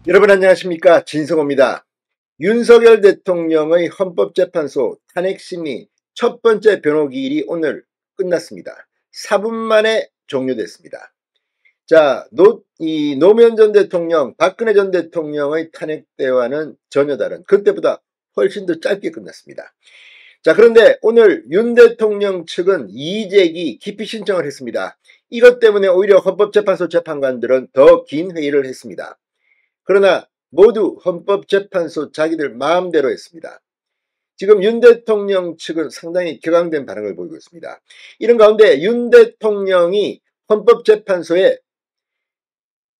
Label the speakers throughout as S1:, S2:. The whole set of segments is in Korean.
S1: 여러분 안녕하십니까, 진성호입니다. 윤석열 대통령의 헌법재판소 탄핵심의 첫 번째 변호기일이 오늘 끝났습니다. 4분 만에 종료됐습니다. 자, 노무현 전 대통령, 박근혜 전 대통령의 탄핵 때와는 전혀 다른, 그때보다 훨씬 더 짧게 끝났습니다. 자, 그런데 오늘 윤 대통령 측은 이의제기 기피 신청을 했습니다. 이것 때문에 오히려 헌법재판소 재판관들은 더 긴 회의를 했습니다. 그러나 모두 헌법재판소 자기들 마음대로 했습니다. 지금 윤 대통령 측은 상당히 격앙된 반응을 보이고 있습니다. 이런 가운데 윤 대통령이 헌법재판소에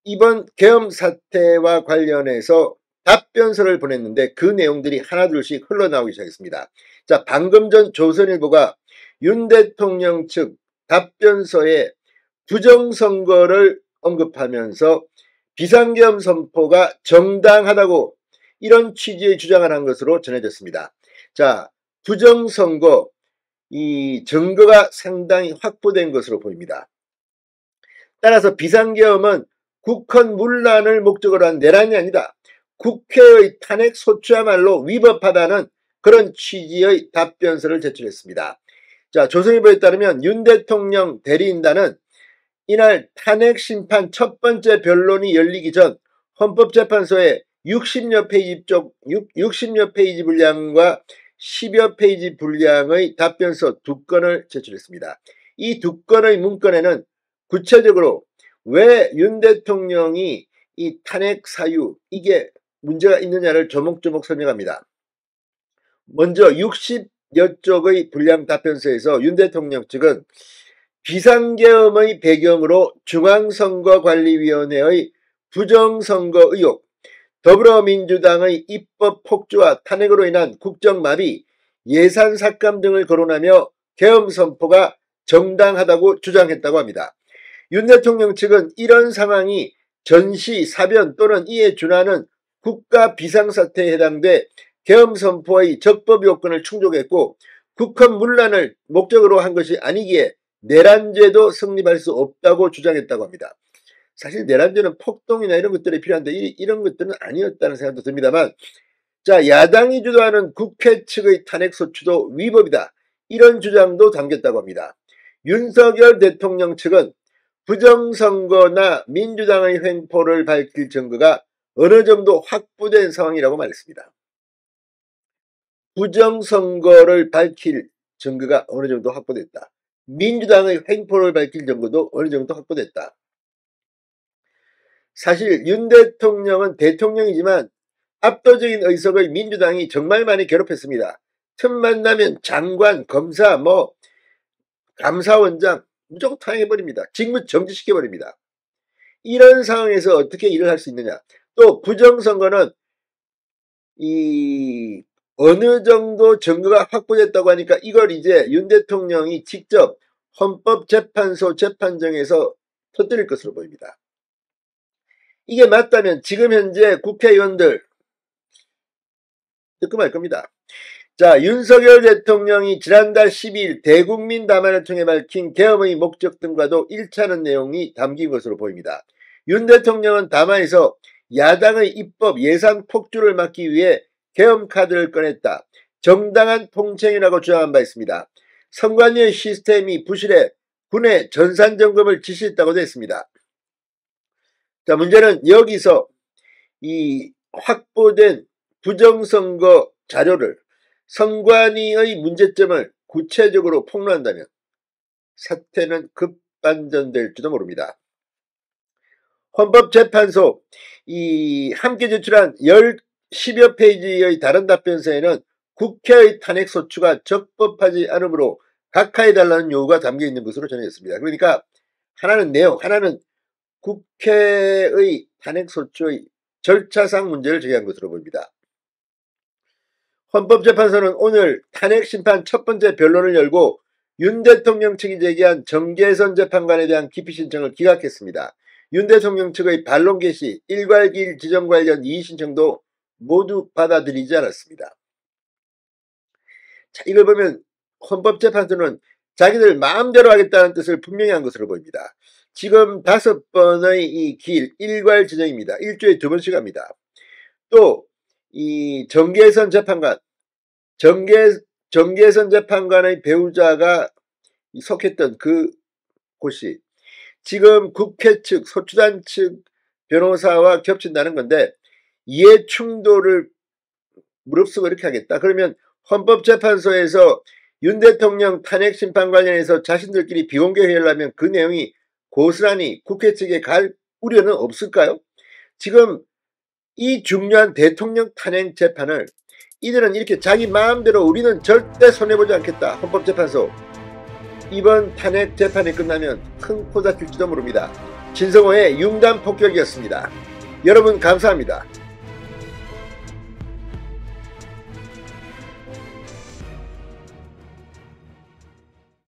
S1: 이번 계엄 사태와 관련해서 답변서를 보냈는데 그 내용들이 하나둘씩 흘러나오기 시작했습니다. 자, 방금 전 조선일보가 윤 대통령 측 답변서에 부정선거를 언급하면서 비상계엄 선포가 정당하다고 이런 취지의 주장을 한 것으로 전해졌습니다. 자, 부정선거, 이 증거가 상당히 확보된 것으로 보입니다. 따라서 비상계엄은 국헌 문란을 목적으로 한 내란이 아니다. 국회의 탄핵 소추야말로 위법하다는 그런 취지의 답변서를 제출했습니다. 자, 조선일보에 따르면 윤 대통령 대리인단은 이날 탄핵 심판 첫 번째 변론이 열리기 전 헌법재판소에 60여 페이지 분량과 10여 페이지 분량의 답변서 2건을 제출했습니다. 이 2건의 문건에는 구체적으로 왜 윤 대통령이 이 탄핵 사유, 이게 문제가 있느냐를 조목조목 설명합니다. 먼저 60여 쪽의 분량 답변서에서 윤 대통령 측은 비상계엄의 배경으로 중앙선거관리위원회의 부정선거 의혹, 더불어민주당의 입법 폭주와 탄핵으로 인한 국정마비, 예산 삭감 등을 거론하며 계엄 선포가 정당하다고 주장했다고 합니다. 윤 대통령 측은 이런 상황이 전시, 사변 또는 이에 준하는 국가 비상사태에 해당돼 계엄 선포의 적법 요건을 충족했고 국헌 문란을 목적으로 한 것이 아니기에 내란죄도 성립할 수 없다고 주장했다고 합니다. 사실 내란죄는 폭동이나 이런 것들이 필요한데 이런 것들은 아니었다는 생각도 듭니다만, 자, 야당이 주도하는 국회 측의 탄핵소추도 위법이다, 이런 주장도 담겼다고 합니다. 윤석열 대통령 측은 부정선거나 민주당의 횡포를 밝힐 증거가 어느 정도 확보된 상황이라고 말했습니다. 부정선거를 밝힐 증거가 어느 정도 확보됐다. 민주당의 횡포를 밝힐 정도도 어느 정도 확보됐다. 사실 윤 대통령은 대통령이지만 압도적인 의석의 민주당이 정말 많이 괴롭혔습니다. 틈만 나면 장관, 검사, 감사원장 무조건 탄핵해버립니다. 직무 정지시켜버립니다. 이런 상황에서 어떻게 일을 할 수 있느냐. 또 부정선거는 어느 정도 증거가 확보됐다고 하니까 이걸 이제 윤 대통령이 직접 헌법재판소 재판정에서 터뜨릴 것으로 보입니다. 이게 맞다면 지금 현재 국회의원들 듣고 말 겁니다. 자, 윤석열 대통령이 지난달 12일 대국민 담화를 통해 밝힌 계엄의 목적 등과도 일치하는 내용이 담긴 것으로 보입니다. 윤 대통령은 담화에서 야당의 입법 예산 폭주를 막기 위해 계엄 카드를 꺼냈다, 정당한 통칭이라고 주장한 바 있습니다. 선관위의 시스템이 부실해 군에 전산점검을 지시했다고도 했습니다. 자, 문제는 여기서 이 확보된 부정선거 자료를, 선관위의 문제점을 구체적으로 폭로한다면 사태는 급반전될지도 모릅니다. 헌법재판소 함께 제출한 10여 페이지의 다른 답변서에는 국회의 탄핵소추가 적법하지 않으므로 각하해달라는 요구가 담겨있는 것으로 전해졌습니다. 그러니까 하나는 내용, 하나는 국회의 탄핵소추의 절차상 문제를 제기한 것으로 보입니다. 헌법재판소는 오늘 탄핵심판 첫 번째 변론을 열고 윤 대통령 측이 제기한 정계선 재판관에 대한 기피 신청을 기각했습니다. 윤 대통령 측의 반론 개시, 일괄기일 지정 관련 이의 신청도 모두 받아들이지 않았습니다. 자, 이걸 보면 헌법재판소는 자기들 마음대로 하겠다는 뜻을 분명히 한 것으로 보입니다. 지금 5번의 이 길, 일괄 지정입니다. 일주일에 2번씩 합니다. 또, 이 정계선 재판관, 정계선 재판관의 배우자가 속했던 그 곳이 지금 국회 측, 소추단 측 변호사와 겹친다는 건데, 이해 충돌을 무릅쓰고 이렇게 하겠다. 그러면 헌법재판소에서 윤 대통령 탄핵 심판 관련해서 자신들끼리 비공개 회의를 하면 그 내용이 고스란히 국회 측에 갈 우려는 없을까요? 지금 이 중요한 대통령 탄핵 재판을 이들은 이렇게 자기 마음대로 우리는 절대 손해보지 않겠다. 헌법재판소 이번 탄핵 재판이 끝나면 큰 포 다칠지도 모릅니다. 진성호의 융단 폭격이었습니다. 여러분 감사합니다.